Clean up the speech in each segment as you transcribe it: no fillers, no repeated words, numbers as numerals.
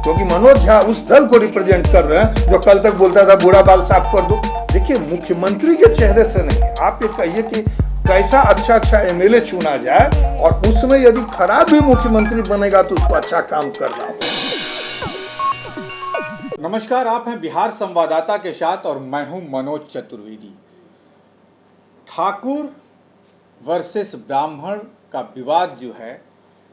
क्योंकि मनोज झा उस दल को रिप्रेजेंट कर रहे हैं जो कल तक बोलता था बूढ़ा बाल साफ कर दो। देखिए, मुख्यमंत्री के चेहरे से नहीं, आप ये कहिए कि कैसा अच्छा एमएलए चुना जाए और उसमें यदि खराब भी मुख्यमंत्री बनेगा तो उसको अच्छा काम करना हो। नमस्कार, आप हैं बिहार संवाददाता के साथ और मैं हूं मनोज चतुर्वेदी। ठाकुर वर्सेस ब्राह्मण का विवाद जो है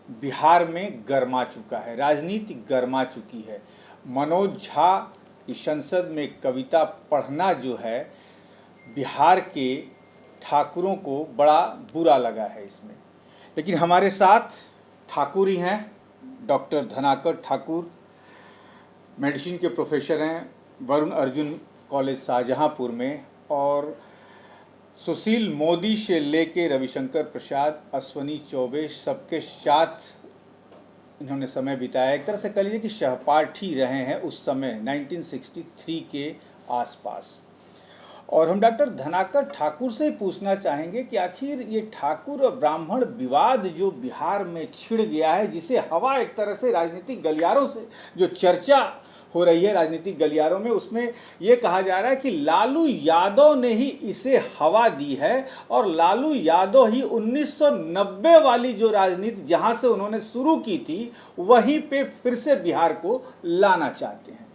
बिहार में गर्मा चुका है, राजनीति गर्मा चुकी है। मनोज झा की संसद में कविता पढ़ना जो है बिहार के ठाकुरों को बड़ा बुरा लगा है इसमें। लेकिन हमारे साथ ठाकुर ही हैं, डॉक्टर धनाकर ठाकुर मेडिसिन के प्रोफेसर हैं वरुण अर्जुन कॉलेज शाहजहांपुर में, और सुशील मोदी से लेके रविशंकर प्रसाद, अश्वनी चौबे, सबके साथ इन्होंने समय बिताया। एक तरह से कह लीजिए कि सहपाठी रहे हैं उस समय 1963 के आसपास। और हम डॉक्टर धनाकर ठाकुर से पूछना चाहेंगे कि आखिर ये ठाकुर और ब्राह्मण विवाद जो बिहार में छिड़ गया है, जिसे हवा एक तरह से राजनीतिक गलियारों से जो चर्चा हो रही है राजनीतिक गलियारों में, उसमें ये कहा जा रहा है कि लालू यादव ने ही इसे हवा दी है और लालू यादव ही 1990 वाली जो राजनीति जहाँ से उन्होंने शुरू की थी वहीं पे फिर से बिहार को लाना चाहते हैं।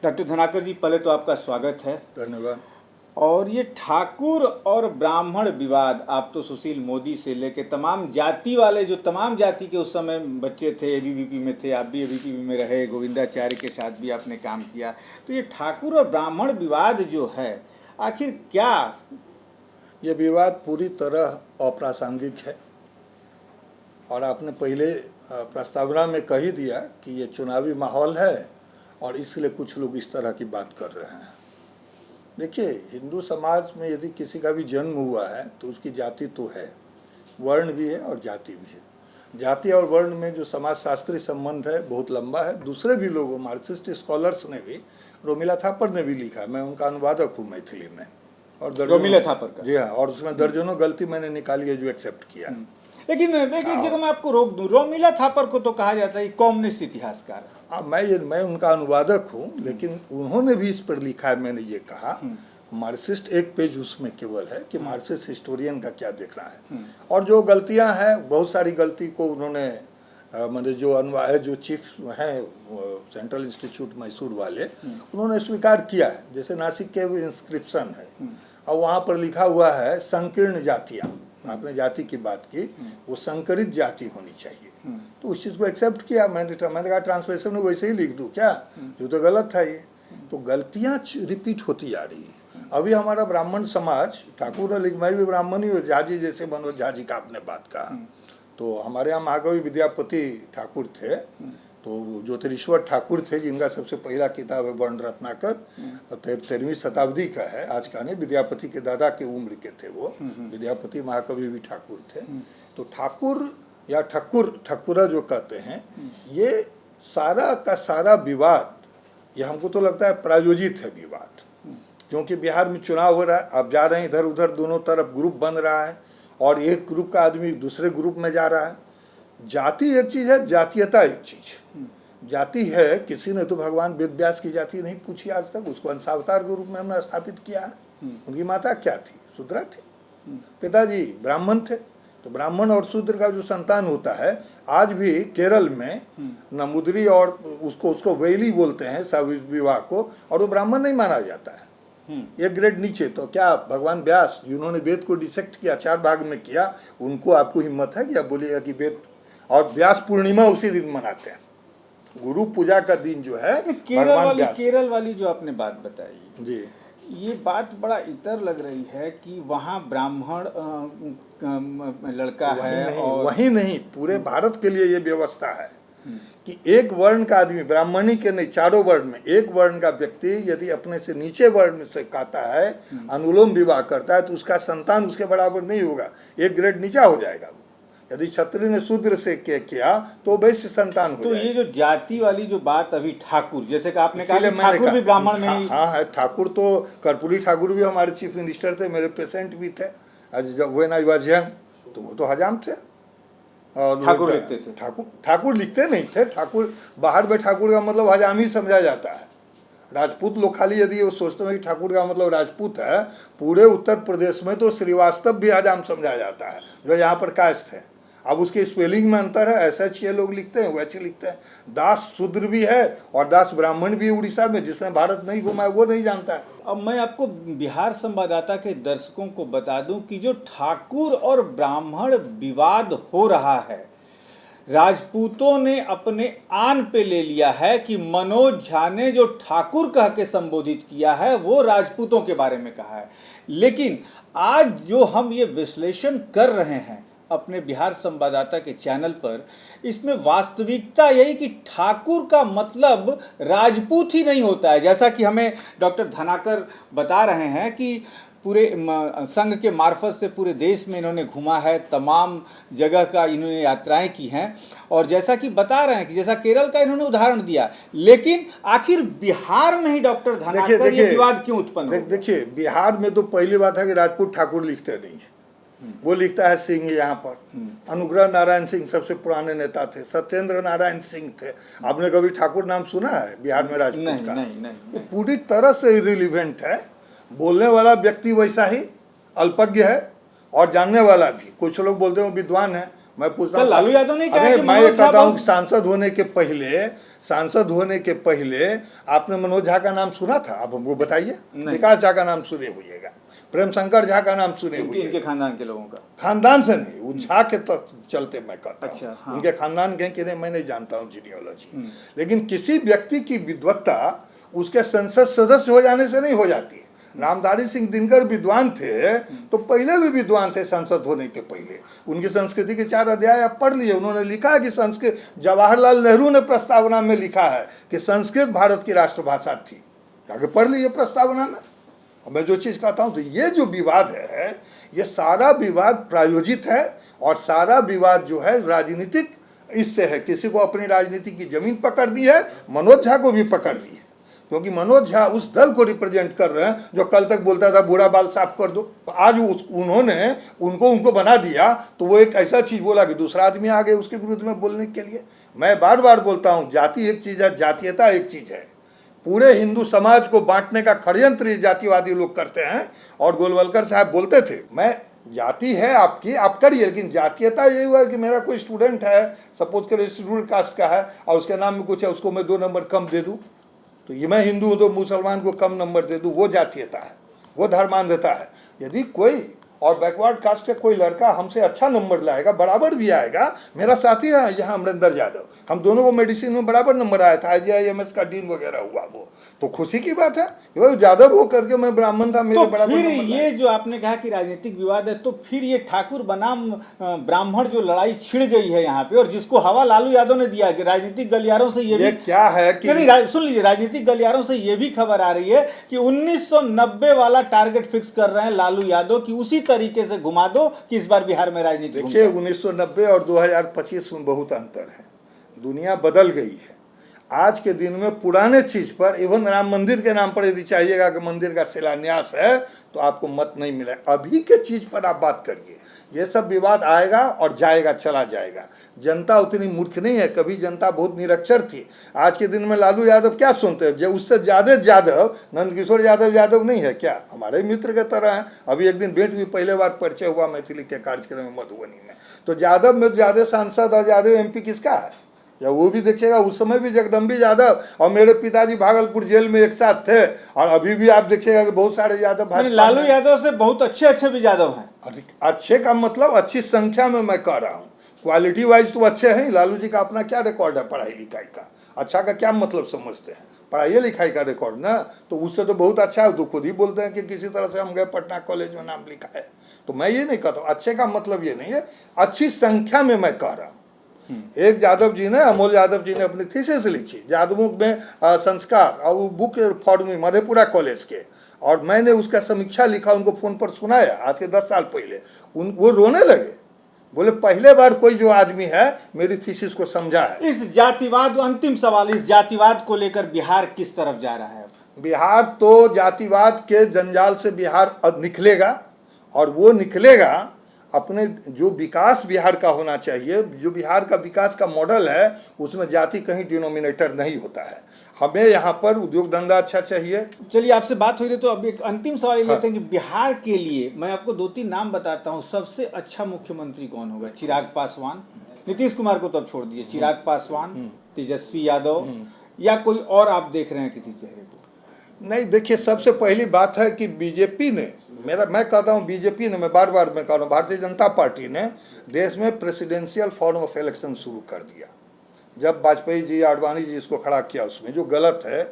डॉक्टर धनाकर जी, पहले तो आपका स्वागत है। धन्यवाद। और ये ठाकुर और ब्राह्मण विवाद, आप तो सुशील मोदी से लेके तमाम जाति वाले, जो तमाम जाति के उस समय बच्चे थे, एबीवीपी में थे, आप भी एबीवीपी में रहे, गोविंदाचार्य के साथ भी आपने काम किया, तो ये ठाकुर और ब्राह्मण विवाद जो है आखिर क्या? ये विवाद पूरी तरह अप्रासंगिक है और आपने पहले प्रस्तावना में कह ही दिया कि ये चुनावी माहौल है और इसलिए कुछ लोग इस तरह की बात कर रहे हैं। देखिए, हिंदू समाज में यदि किसी का भी जन्म हुआ है तो उसकी जाति तो है, वर्ण भी है और जाति भी है। जाति और वर्ण में जो समाजशास्त्री संबंध है बहुत लंबा है। दूसरे भी लोगों, मार्क्सिस्ट स्कॉलर्स ने भी, रोमिला थापर ने भी लिखा, मैं उनका अनुवादक हूँ मैथिली में, और रोमिला थापर का, जी हाँ, और उसमें दर्जनों गलती मैंने निकाली है जो एक्सेप्ट किया। लेकिन एक जगह मैं आपको रोक दूं, रोमिला थापर को तो कहा जाता है कम्युनिस्ट इतिहासकार। मैं उनका अनुवादक हूँ, लेकिन उन्होंने भी इस पर लिखा है। मैंने ये कहा, मार्क्सिस्ट एक पेज उसमें केवल है कि मार्क्सिस्ट हिस्टोरियन का क्या देखना है, और जो गलतियां हैं, बहुत सारी गलती को उन्होंने मतलब जो अनुवाद जो चीफ हैं सेंट्रल इंस्टीट्यूट मैसूर वाले, उन्होंने स्वीकार किया है। जैसे नासिक के इंस्क्रिप्शन है और वहाँ पर लिखा हुआ है संकीर्ण जातियाँ, आपने जाति की बात की, वो संकरित जाति होनी चाहिए, तो उस चीज़ को एक्सेप्ट किया। मैंने कहा ट्रांसलेशन में वैसे ही लिख दूँ क्या, जो तो गलत था ये। तो गलतियाँ रिपीट होती जा रही है। अभी हमारा ब्राह्मण समाज, ठाकुर और मैं भी ब्राह्मण ही हूँ, झाजी जैसे मनोज झा जी का आपने बात कहा, तो हमारे यहाँ महाकवि विद्यापति ठाकुर थे, तो ज्योतिरीश्वर ठाकुर थे जिनका सबसे पहला किताब है वर्ण रत्नाकर, 13वीं शताब्दी का है, आज का नहीं, विद्यापति के दादा के उम्र के थे वो। विद्यापति महाकवि भी ठाकुर थे। तो ठाकुर या ठकुरा जो कहते हैं, ये सारा का सारा विवाद, ये हमको तो लगता है प्रायोजित है विवाद, क्योंकि बिहार में चुनाव हो रहा है, आप जा रहे हैं इधर उधर, दोनों तरफ ग्रुप बन रहा है और एक ग्रुप का आदमी दूसरे ग्रुप में जा रहा है। जाति एक चीज़ है, जातीयता एक चीज़। जाति है, किसी ने तो भगवान वेद व्यास की जाति नहीं पूछी आज तक, उसको अंशावतार के रूप में हमने स्थापित किया है। उनकी माता क्या थी? शूद्रा थी, पिताजी ब्राह्मण थे। तो ब्राह्मण और शूद्र का जो संतान होता है, आज भी केरल में नमुद्री और उसको वैली बोलते हैं विवाह को, और वो ब्राह्मण नहीं माना जाता है, एक ग्रेड नीचे। तो क्या भगवान व्यास जिन्होंने वेद को डिसेक्ट किया, 4 भाग में किया, उनको आपको हिम्मत है कि आप बोलिएगा कि वेद, और व्यास पूर्णिमा उसी दिन मनाते हैं, गुरु पूजा का दिन जो है केरल वाली जो आपने बात बताई जी, ये बात बड़ा इतर लग रही है कि वहाँ ब्राह्मण लड़का है और वही नहीं, पूरे भारत के लिए ये व्यवस्था है कि एक वर्ण का आदमी, ब्राह्मणी के नहीं, चारों वर्ण में एक वर्ण का व्यक्ति यदि अपने से नीचे वर्ण से कहता है, अनुलोम विवाह करता है, तो उसका संतान उसके बराबर नहीं होगा, एक ग्रेड नीचा हो जाएगा वो। यदि क्षत्रिय ने शूद्र से किया तो वैश्य संतान हो तो जाएगा। ये जो जाति वाली जो बात अभी ठाकुर, जैसे कि आपने कहा ठाकुर भी ब्राह्मण में ही, हाँ है, ठाकुर तो कर्पूरी ठाकुर भी हमारे चीफ मिनिस्टर थे, मेरे पेशेंट भी थे, व्हेन आई वाज यंग, तो वो तो हजाम थे। और ठाकुर लिखते थे। ठाकुर लिखते नहीं थे। ठाकुर बाहर में ठाकुर का मतलब हजामी समझा जाता है। राजपूत लोग खाली यदि वो सोचते हैं कि ठाकुर का मतलब राजपूत है, पूरे उत्तर प्रदेश में तो श्रीवास्तव भी हजाम समझा जाता है जो यहाँ पर कास्ट है। अब उसके स्पेलिंग में अंतर है, ऐसा ये लोग लिखते हैं वैसे लिखते हैं। दास शूद्र भी है और दास ब्राह्मण भी उड़ीसा में, जिसने भारत नहीं घुमा है वो नहीं जानता है। अब मैं आपको बिहार संवाददाता के दर्शकों को बता दूं कि जो ठाकुर और ब्राह्मण विवाद हो रहा है, राजपूतों ने अपने आन पे ले लिया है कि मनोज झा ने जो ठाकुर कह के संबोधित किया है वो राजपूतों के बारे में कहा है। लेकिन आज जो हम ये विश्लेषण कर रहे हैं अपने बिहार संवाददाता के चैनल पर, इसमें वास्तविकता यही कि ठाकुर का मतलब राजपूत ही नहीं होता है। जैसा कि हमें डॉक्टर धनाकर बता रहे हैं कि पूरे संघ के मार्फत से पूरे देश में इन्होंने घुमा है, तमाम जगह का इन्होंने यात्राएं की हैं, और जैसा कि बता रहे हैं कि जैसा केरल का इन्होंने उदाहरण दिया, लेकिन आखिर बिहार में ही डॉक्टर धनाकर ये विवाद क्यों उत्पन्न हो? देखिए, बिहार में तो पहली बात है कि राजपूत ठाकुर लिखते नहीं, वो लिखता है सिंह। यहाँ पर अनुग्रह नारायण सिंह सबसे पुराने नेता थे, सत्येंद्र नारायण सिंह थे। आपने कभी ठाकुर नाम सुना है बिहार में राजपूत का? नहीं। पूरी तरह से इरिलीवेंट है। बोलने वाला व्यक्ति वैसा ही अल्पज्ञ है और जानने वाला भी। कुछ लोग बोलते हैं विद्वान है। मैं पूछता हूँ, लालू यादव ने क्या? अरे मैं ये कहता हूँ सांसद होने के पहले आपने मनोज झा का नाम सुना था? आप हमको बताइए। विकास झा का नाम सुने हुएगा, प्रेम शंकर झा का नाम सुने हुए, इनके खानदान के लोगों का। खानदान से नहीं, वो झा के तो चलते मैं कहता हूँ। अच्छा, हाँ। उनके खानदान के कि नहीं मैं नहीं जानता हूँ जीनियोलॉजी, लेकिन किसी व्यक्ति की विद्वत्ता उसके संसद सदस्य हो जाने से नहीं हो जाती है। रामधारी सिंह दिनकर विद्वान थे तो पहले भी विद्वान थे, सांसद होने के पहले। उनकी संस्कृति के 4 अध्याय आप पढ़ लिए। उन्होंने लिखा है कि संस्कृत, जवाहरलाल नेहरू ने प्रस्तावना में लिखा है कि संस्कृत भारत की राष्ट्रभाषा थी। आगे पढ़ लीजिए प्रस्तावना में। मैं जो चीज़ कहता हूँ, तो ये जो विवाद है, ये सारा विवाद प्रायोजित है और सारा विवाद जो है राजनीतिक इससे है। किसी को अपनी राजनीति की जमीन पकड़ दी है, मनोज झा को भी पकड़ दी है, क्योंकि मनोज झा उस दल को रिप्रेजेंट कर रहे हैं जो कल तक बोलता था बुरा बाल साफ कर दो। आज उन्होंने उनको बना दिया, तो वो एक ऐसा चीज़ बोला कि दूसरा आदमी आ गए उसके विरुद्ध में बोलने के लिए। मैं बार बार बोलता हूँ, जाति एक चीज़ है, जातीयता एक चीज़ है। पूरे हिंदू समाज को बांटने का षड्यंत्र जातिवादी लोग करते हैं। और गोलवलकर साहब बोलते थे, मैं जाति है आपकी, आप करिए, लेकिन जातीयता यही हुआ कि मेरा कोई स्टूडेंट है, सपोज करें शेड्यूल्ड कास्ट का है और उसके नाम में कुछ है, उसको मैं 2 नंबर कम दे दूँ, तो ये मैं हिंदू हूँ तो मुसलमान को कम नंबर दे दूँ, वो जातीयता है, वो धर्मांधता है। यदि कोई और बैकवर्ड कास्ट का कोई लड़का हमसे अच्छा नंबर लाएगा, बराबर भी आएगा, मेरा साथी है यहाँ अमरिंदर यादव, हम दोनों को मेडिसिन में बराबर नंबर आया था, IGIMS का डीन वगैरह हुआ, वो तो खुशी की बात है कि भाई यादव हो करके मैं ब्राह्मण था, मेरे बराबर फिर ये जो आपने कहा कि राजनीतिक विवाद है, तो फिर ये ठाकुर बनाम ब्राह्मण जो लड़ाई छिड़ गई है यहाँ पे, और जिसको हवा लालू यादव ने दिया कि राजनीतिक गलियारों से ये क्या है कि सुन लीजिए, राजनीतिक गलियारों से ये भी खबर आ रही है कि 1990 वाला टारगेट फिक्स कर रहे हैं लालू यादव की उसी तरीके से घुमा दो कि इस बार बिहार में राजनीति। देखिए, 1990 और 2025 में बहुत अंतर है। दुनिया बदल गई है। आज के दिन में पुराने चीज पर, इवन राम मंदिर के नाम पर यदि चाहिएगा कि मंदिर का शिलान्यास है, तो आपको मत नहीं मिलेगा। अभी के चीज पर आप बात करिए, ये सब विवाद आएगा और जाएगा, चला जाएगा। जनता उतनी मूर्ख नहीं है, कभी जनता बहुत निरक्षर थी। आज के दिन में लालू यादव क्या सुनते हैं, जो उससे ज्यादा यादव नंदकिशोर यादव नहीं है क्या? हमारे मित्र के तरह है। अभी एक दिन भेंट भी पहले बार परिचय हुआ मैथिली के कार्यक्रम में मधुबनी में। तो यादव में ज्यादा सांसद और ज्यादा MP किसका है, या वो भी देखिएगा। उस समय भी जगदम्बी यादव और मेरे पिताजी भागलपुर जेल में एक साथ थे, और अभी भी आप देखिएगा कि बहुत सारे यादव, लालू यादव से बहुत अच्छे भी यादव हैं। अच्छे का मतलब अच्छी संख्या में मैं कह रहा हूँ, क्वालिटी वाइज तो अच्छे हैं। लालू जी का अपना क्या रिकॉर्ड है पढ़ाई लिखाई का? अच्छा का क्या मतलब समझते हैं? पढ़ाई लिखाई का रिकॉर्ड ना, तो उससे तो बहुत अच्छा है। तो खुद ही बोलते हैं कि किसी तरह से हम गए पटना कॉलेज में नाम लिखा है। तो मैं ये नहीं कहता, अच्छे का मतलब ये नहीं है, अच्छी संख्या में मैं कह रहा हूँ। एक यादव जी ने, अमोल यादव जी ने अपनी थीसिस लिखी यादवों में संस्कार, और वो बुक फॉर्म में मधेपुरा कॉलेज के, और मैंने उसका समीक्षा लिखा, उनको फोन पर सुनाया आज के 10 साल पहले। वो रोने लगे, बोले पहले बार कोई जो आदमी है मेरी थीसिस को समझा है। इस जातिवाद, अंतिम सवाल, इस जातिवाद को लेकर बिहार किस तरफ जा रहा है? बिहार तो जातिवाद के जंजाल से बिहार निकलेगा, और वो निकलेगा अपने जो विकास बिहार का होना चाहिए, जो बिहार का विकास का मॉडल है, उसमें जाति कहीं डिनोमिनेटर नहीं होता है। हमें यहाँ पर उद्योग धंधा अच्छा चाहिए। चलिए, आपसे बात हो रही है तो अब एक अंतिम सवाल ये लेते हैं कि बिहार के लिए मैं आपको 2-3 नाम बताता हूँ, सबसे अच्छा मुख्यमंत्री कौन होगा? चिराग पासवान, नीतीश कुमार को तो अब छोड़ दीजिए, चिराग पासवान, तेजस्वी यादव, या कोई और आप देख रहे हैं किसी चेहरे को? नहीं, देखिए, सबसे पहली बात है कि बीजेपी ने, मैं कहता हूँ बीजेपी ने, मैं बार बार मैं कह रहा हूँ, भारतीय जनता पार्टी ने देश में प्रेसिडेंशियल फॉर्म ऑफ इलेक्शन शुरू कर दिया। जब वाजपेयी जी, आडवाणी जी इसको खड़ा किया, उसमें जो गलत है,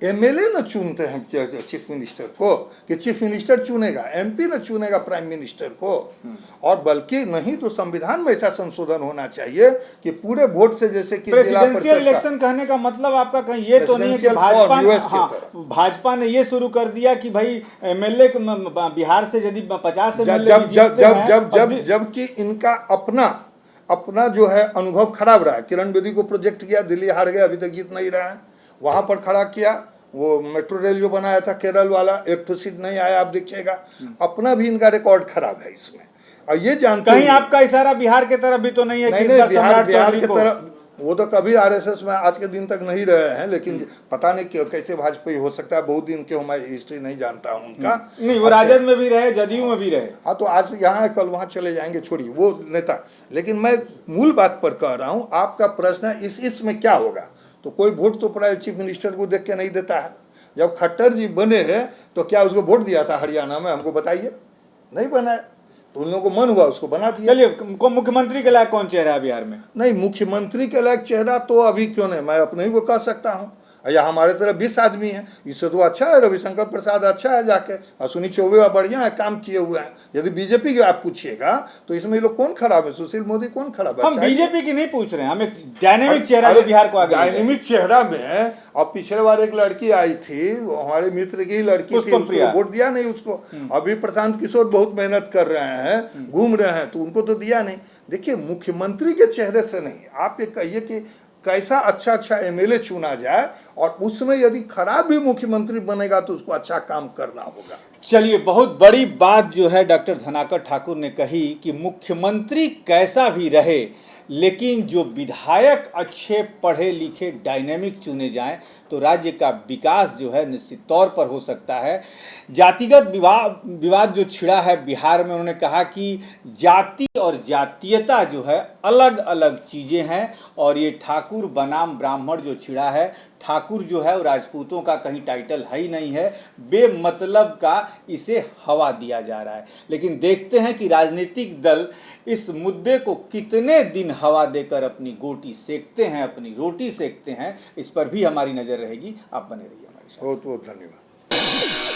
एमएलए न चुनते हैं चीफ मिनिस्टर को, कि चीफ मिनिस्टर चुनेगा, एमपी न चुनेगा प्राइम मिनिस्टर को। और बल्कि नहीं तो संविधान में ऐसा संशोधन होना चाहिए कि पूरे वोट से, जैसे कि प्रेसिडेंशियल इलेक्शन कहने का मतलब आपका कहीं ये तो नहीं है कि भाजपा ने ये शुरू कर दिया कि भाई एमएलए बिहार से यदि 50 एमएलए, जबकि इनका अपना जो है अनुभव खराब रहा है। किरण बेदी को प्रोजेक्ट किया, दिल्ली हार गया, अभी तक जीत नहीं रहा है। वहां पर खड़ा किया, वो मेट्रो रेल जो बनाया था केरल वाला, एक तो सीट नहीं आया, आप देखिएगा। अपना भी इनका रिकॉर्ड खराब है इसमें। और ये जानते कहीं आपका इशारा बिहार के तरफ भी तो नहीं है? नहीं, बिहार के तरफ वो तो कभी आरएसएस में आज के दिन तक नहीं रहे हैं, लेकिन पता नहीं कैसे भाजपा हो सकता है, बहुत दिन के मैं हिस्ट्री नहीं जानता हूं उनका। नहीं, वो राजद में भी रहे, जदयू में भी रहे। हाँ, तो आज यहाँ है, कल वहाँ चले जाएंगे, छोड़िए वो नेता। लेकिन मैं मूल बात पर कह रहा हूँ, आपका प्रश्न है इसमें क्या होगा, तो कोई वोट तो प्राय चीफ मिनिस्टर को देख के नहीं देता है। जब खट्टर जी बने हैं तो क्या उसको वोट दिया था हरियाणा में? हमको बताइए, नहीं बना है। तो उन लोगों को मन हुआ, उसको बना दिया। चलिए, मुख्यमंत्री के लायक कौन चेहरा है बिहार में? नहीं, मुख्यमंत्री के लायक चेहरा तो अभी क्यों नहीं, मैं अपने ही को कह सकता हूँ। या हमारे तरफ 20 आदमी हैं, इससे तो अच्छा है रविशंकर प्रसाद, अच्छा है जाके। अश्विनी चौबे बढ़िया है, काम किए हुए हैं। यदि बीजेपी के आप पूछिएगा तो इसमें ये लोग कौन खराब है? सुशील मोदी कौन खराब है? हम बीजेपी की नहीं पूछ रहे हैं, हम एक डायनेमिक चेहरा जो बिहार को आगे डायनेमिक चेहरा में। अब पिछले बार एक लड़की आई थी, हमारे मित्र की लड़की थी, उसको वोट दिया नहीं उसको। अभी प्रशांत किशोर बहुत मेहनत कर रहे हैं, घूम रहे हैं, तो उनको तो दिया नहीं। देखिए, मुख्यमंत्री के चेहरे से नहीं, आप ये कहिए कि कैसा अच्छा एमएलए चुना जाए, और उसमें यदि खराब भी मुख्यमंत्री बनेगा तो उसको अच्छा काम करना होगा। चलिए, बहुत बड़ी बात जो है डॉक्टर धनाकर ठाकुर ने कही कि मुख्यमंत्री कैसा भी रहे, लेकिन जो विधायक अच्छे पढ़े लिखे डायनेमिक चुने जाएं तो राज्य का विकास जो है निश्चित तौर पर हो सकता है। जातिगत विवाद जो छिड़ा है बिहार में, उन्होंने कहा कि जाति और जातीयता जो है अलग अलग चीज़ें हैं, और ये ठाकुर बनाम ब्राह्मण जो छिड़ा है, ठाकुर जो है वो राजपूतों का कहीं टाइटल है ही नहीं है, बेमतलब का इसे हवा दिया जा रहा है। लेकिन देखते हैं कि राजनीतिक दल इस मुद्दे को कितने दिन हवा देकर अपनी गोटी सेकते हैं, अपनी रोटी सेकते हैं, इस पर भी हमारी नज़र रहेगी। आप बने रहिए हमारे साथ। बहुत बहुत धन्यवाद।